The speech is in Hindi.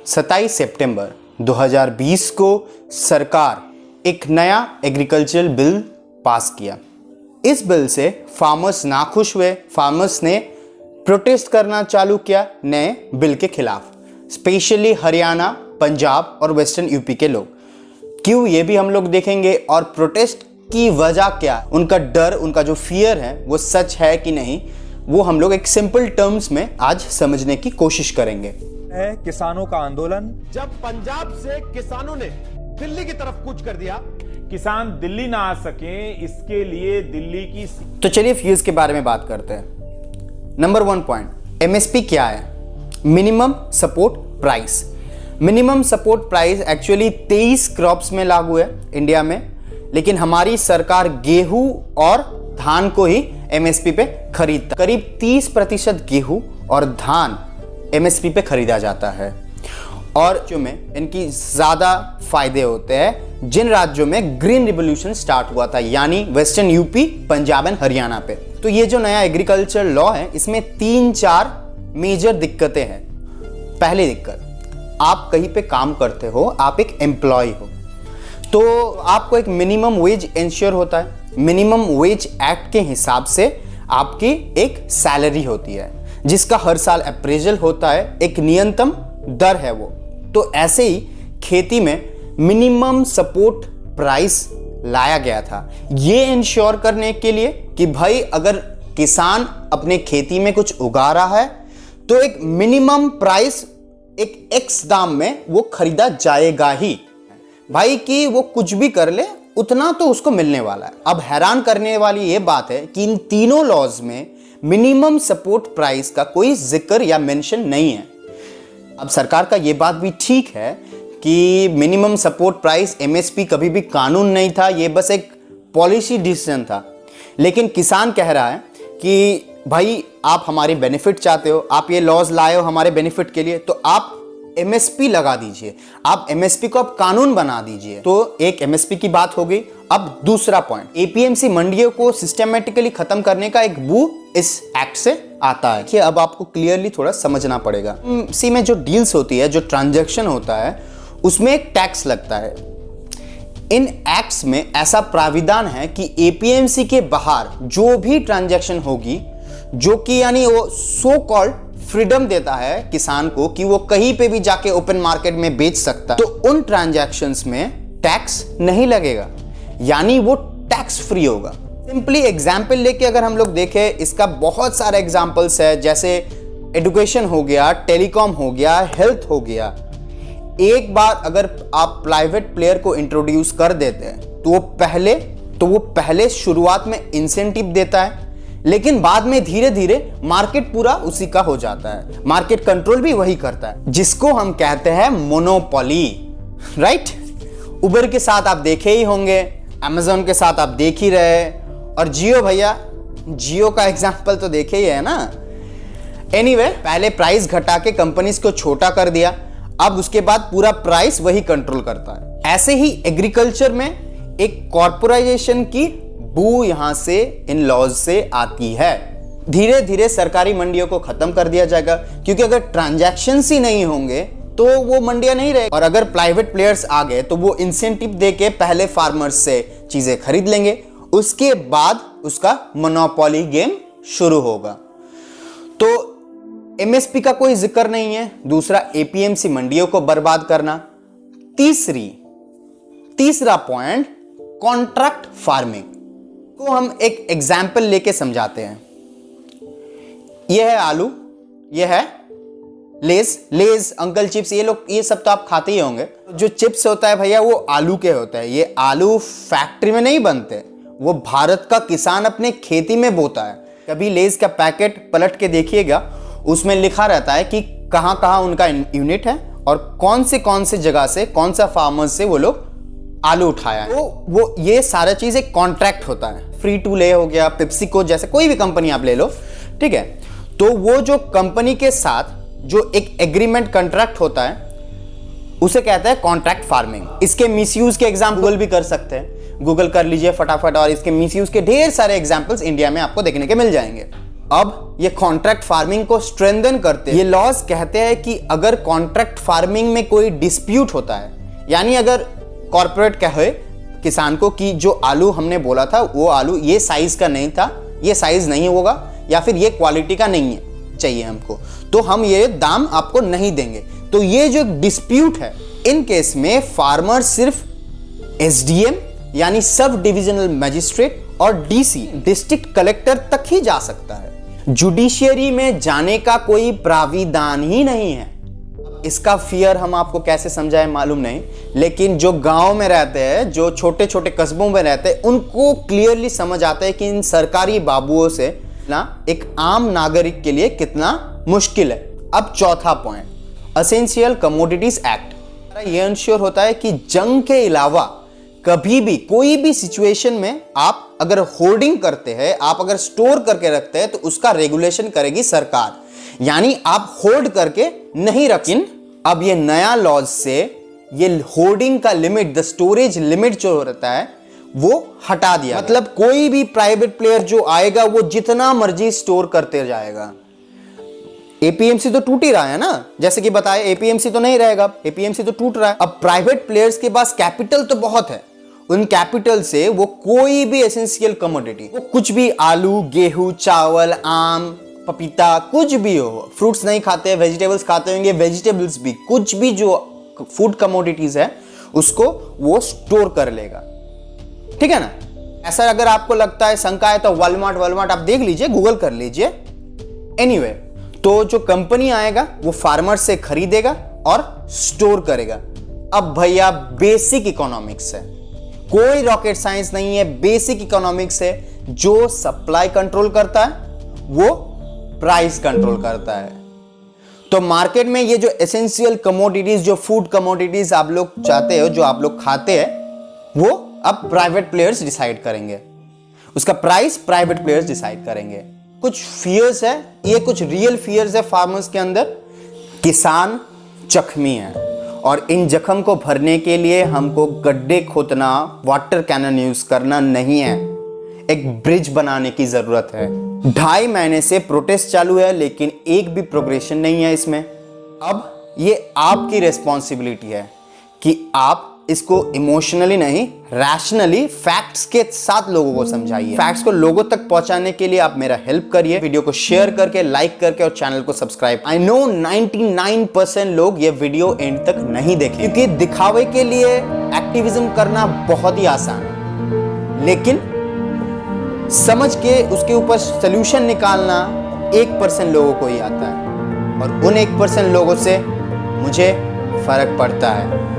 सत्ताईस सितंबर 2020 को सरकार एक नया एग्रीकल्चरल बिल पास किया। इस बिल से फार्मर्स नाखुश हुए। फार्मर्स ने प्रोटेस्ट करना चालू किया नए बिल के खिलाफ, स्पेशली हरियाणा, पंजाब और वेस्टर्न यूपी के लोग। क्यों, ये भी हम लोग देखेंगे, और प्रोटेस्ट की वजह क्या, उनका डर, उनका जो फियर है वो सच है कि नहीं, वो हम लोग एक सिंपल टर्म्स में आज समझने की कोशिश करेंगे। है किसानों का आंदोलन। जब पंजाब से किसानों ने दिल्ली की तरफ कूच कर दिया, किसान दिल्ली ना आ सके, इसके लिए दिल्ली की। तो चलिए फ्यूज के बारे में बात करते हैं। नंबर 1 पॉइंट, एमएसपी क्या है? Minimum support price. Minimum support price actually 23 crops में लागू है इंडिया में, लेकिन हमारी सरकार गेहूं और धान को ही एमएसपी पे खरीदता। करीब 30% गेहूं और धान एमएसपी पे खरीदा जाता है, और जो में इनकी ज्यादा फायदे होते हैं जिन राज्यों में ग्रीन रिवॉल्यूशन स्टार्ट हुआ था, यानी western UP, Punjab and Haryana पे। तो ये जो नया एग्रीकल्चर लॉ है, इसमें 3-4 मेजर दिक्कतें हैं। पहली दिक्कत, आप कहीं पे काम करते हो, आप एक एम्प्लॉय हो, तो आपको एक मिनिमम वेज इंश्योर होता है। मिनिमम वेज एक्ट के हिसाब से आपकी एक सैलरी होती है, जिसका हर साल अप्रेजल होता है, एक न्यूनतम दर है वो। तो ऐसे ही खेती में मिनिमम सपोर्ट प्राइस लाया गया था, ये इंश्योर करने के लिए कि भाई अगर किसान अपने खेती में कुछ उगा रहा है तो एक मिनिमम प्राइस, एक एक्स दाम में वो खरीदा जाएगा ही, भाई कि वो कुछ भी कर ले उतना तो उसको मिलने वाला है। अब हैरान करने वाली ये बात है कि इन तीनों लॉज में मिनिमम सपोर्ट प्राइस का कोई जिक्र या मेंशन नहीं है। अब सरकार का ये बात भी ठीक है कि मिनिमम सपोर्ट प्राइस, एमएसपी कभी भी कानून नहीं था, ये बस एक पॉलिसी डिसीजन था। लेकिन किसान कह रहा है कि भाई आप हमारी बेनिफिट चाहते हो, आप ये लॉज लाए हो हमारे बेनिफिट के लिए, तो आप एमएसपी लगा दीजिए, आप एमएसपी को आप कानून बना दीजिए। तो एक एमएसपी की बात हो गई। अब दूसरा पॉइंट, एपीएमसी मंडियों को सिस्टमेटिकली खत्म करने का एक बू इस एक्ट से आता है कि अब आपको क्लियरली थोड़ा समझना पड़ेगा। सी में जो डील्स होती है, जो ट्रांजैक्शन होता है, उसमें एक टैक्स लगता है। इन एक्ट्स में ऐसा प्राविधान है कि एपीएमसी के बाहर जो भी ट्रांजैक्शन होगी, जो कि यानी वो सो कॉल्ड फ्रीडम देता है किसान को कि वो कहीं पे भी जाके ओपन मार्केट में बेच सकता है, तो उन ट्रांजैक्शंस में टैक्स नहीं लगेगा, यानी वो टैक्स फ्री होगा। सिंपली एग्जाम्पल लेके अगर हम लोग देखें, इसका बहुत सारे एग्जाम्पल्स है, जैसे एजुकेशन हो गया, टेलीकॉम हो गया, हेल्थ हो गया। एक बार अगर आप प्राइवेट प्लेयर को इंट्रोड्यूस कर देते हैं तो वो पहले शुरुआत में इंसेंटिव देता है, लेकिन बाद में धीरे धीरे मार्केट पूरा उसी का हो जाता है। मार्केट कंट्रोल भी वही करता है, जिसको हम कहते हैं मोनोपोली, राइट? उबर के साथ आप देखे ही होंगे, अमेजोन के साथ आप देख ही रहे, और जियो, भैया जियो का एग्जांपल तो देखे ही है ना। एनीवे, पहले प्राइस घटा के कंपनीज को छोटा कर दिया, अब उसके बाद पूरा प्राइस वही कंट्रोल करता है। ऐसे ही एग्रीकल्चर में एक कॉर्पोराइजेशन की बू यहां से इन लॉज से आती है। धीरे धीरे सरकारी मंडियों को खत्म कर दिया जाएगा, क्योंकि अगर ट्रांजैक्शंस ही नहीं होंगे तो वो मंडियां नहीं रहेगी, और अगर प्राइवेट प्लेयर्स आ गए तो वो इंसेंटिव देके पहले फार्मर्स से चीजें खरीद लेंगे, उसके बाद उसका मोनोपोली गेम शुरू होगा। तो एमएसपी का कोई जिक्र नहीं है। दूसरा, एपीएमसी मंडियों को बर्बाद करना। तीसरा पॉइंट, कॉन्ट्रैक्ट फार्मिंग को हम एक एग्जाम्पल लेके समझाते हैं। यह है आलू, यह है लेज अंकल चिप्स, ये सब तो आप खाते ही होंगे। जो चिप्स होता है भैया, वो आलू के होते हैं। ये आलू फैक्ट्री में नहीं बनते, वो भारत का किसान अपने खेती में बोता है। कभी लेज का पैकेट पलट के देखिएगा, उसमें लिखा रहता है कि कहां कहां उनका यूनिट है और कौन से जगह से, कौन सा फार्मर्स से वो लोग आलू उठाया है। तो वो ये सारा चीज एक कॉन्ट्रैक्ट होता है। फ्री टू ले हो गया, पेप्सिको जैसे कोई भी कंपनी आप ले लो, ठीक है। तो वो जो कंपनी के साथ जो एक एग्रीमेंट कॉन्ट्रैक्ट होता है, उसे कहते हैं कॉन्ट्रैक्ट फार्मिंग। इसके मिसयूज के एग्जाम्पल भी कर सकते हैं। गूगल कर लीजिए फटाफट और इसके मिसयूज के ढेर सारे एग्जांपल्स इंडिया में आपको देखने के मिल जाएंगे। अब ये कॉन्ट्रैक्ट फार्मिंग को स्ट्रेंथन करते हैं। ये लॉज कहते हैं कि अगर कॉन्ट्रैक्ट फार्मिंग में कोई डिस्प्यूट होता है, यानी अगर कॉर्पोरेट कहे किसान को कि जो आलू हमने बोला था वो आलू ये साइज का नहीं था, ये साइज नहीं होगा, या फिर ये क्वालिटी का नहीं है चाहिए हमको, तो हम ये दाम आपको नहीं देंगे। तो ये जो डिस्प्यूट है, इन केस में फार्मर सिर्फ एसडीएम यानी सब डिविजनल मजिस्ट्रेट और डीसी डिस्ट्रिक्ट कलेक्टर तक ही जा सकता है। जुडिशियरी में जाने का कोई प्राविधान ही नहीं है। इसका फियर हम आपको कैसे समझाएं मालूम नहीं, लेकिन जो गांव में रहते हैं, जो छोटे छोटे कस्बों में रहते हैं, उनको क्लियरली समझ आता है कि इन सरकारी बाबुओं से ना एक आम नागरिक के लिए कितना मुश्किल है। अब चौथा पॉइंट, एसेंशियल कमोडिटीज एक्ट। यह इंश्योर होता है कि जंग के अलावा कभी भी कोई भी सिचुएशन में आप अगर होर्डिंग करते हैं, आप अगर स्टोर करके रखते हैं, तो उसका रेगुलेशन करेगी सरकार, यानी आप होल्ड करके नहीं रखें। अब ये नया लॉज से ये होर्डिंग का लिमिट, द स्टोरेज लिमिट जो रहता है वो हटा दिया। मतलब कोई भी प्राइवेट प्लेयर जो आएगा वो जितना मर्जी स्टोर करते जाएगा। एपीएमसी तो टूट ही रहा है ना, जैसे कि बताया एपीएमसी तो नहीं रहेगा, एपीएमसी तो टूट रहा है। अब प्राइवेट प्लेयर्स के पास कैपिटल तो बहुत है, उन कैपिटल से वो कोई भी एसेंशियल कमोडिटी, वो कुछ भी आलू, गेहूं, चावल, आम, पपीता, कुछ भी हो, फ्रूट्स नहीं खाते, वेजिटेबल्स खाते होंगे, वेजिटेबल्स भी, कुछ भी जो फूड कमोडिटीज है उसको वो स्टोर कर लेगा। ठीक है ना। ऐसा अगर आपको लगता है, शंका है, तो वॉलमार्ट आप देख लीजिए, गूगल कर लीजिए। एनीवे, तो जो कंपनी आएगा वो फार्मर से खरीदेगा और स्टोर करेगा। अब भैया बेसिक इकोनॉमिक्स है, कोई रॉकेट साइंस नहीं है, बेसिक इकोनॉमिक्स है। जो सप्लाई कंट्रोल करता है वो प्राइस कंट्रोल करता है। तो मार्केट में ये जो एसेंशियल कमोडिटीज, जो फूड कमोडिटीज आप लोग चाहते हो, जो आप लोग खाते हैं, वो अब प्राइवेट प्लेयर्स डिसाइड करेंगे, उसका प्राइस प्राइवेट प्लेयर्स डिसाइड करेंगे। कुछ फियर्स है, ये कुछ रियल फियर्स है फार्मर्स के अंदर। किसान जख्मी है और इन जख्म को भरने के लिए हमको गड्ढे खोदना, वाटर कैनन यूज करना नहीं है, एक ब्रिज बनाने की जरूरत है। 2.5 महीने से प्रोटेस्ट चालू है, लेकिन एक भी प्रोग्रेशन नहीं है इसमें। अब ये आपकी रिस्पॉन्सिबिलिटी है कि आप इसको इमोशनली नहीं, रैशनली, फैक्ट्स के साथ लोगों को समझाइए। फैक्ट्स को लोगों तक पहुंचाने के लिए आप मेरा हेल्प करिए, वीडियो को शेयर करके, लाइक करके और चैनल को सब्सक्राइब। आई नो 99% लोग ये वीडियो एंड तक नहीं देखें, क्योंकि दिखावे के लिए एक्टिविज्म करना बहुत ही आसान है, लेकिन समझ के उसके ऊपर सोल्यूशन निकालना 1% लोगों को ही आता है, और उन 1% लोगों से मुझे फर्क पड़ता है।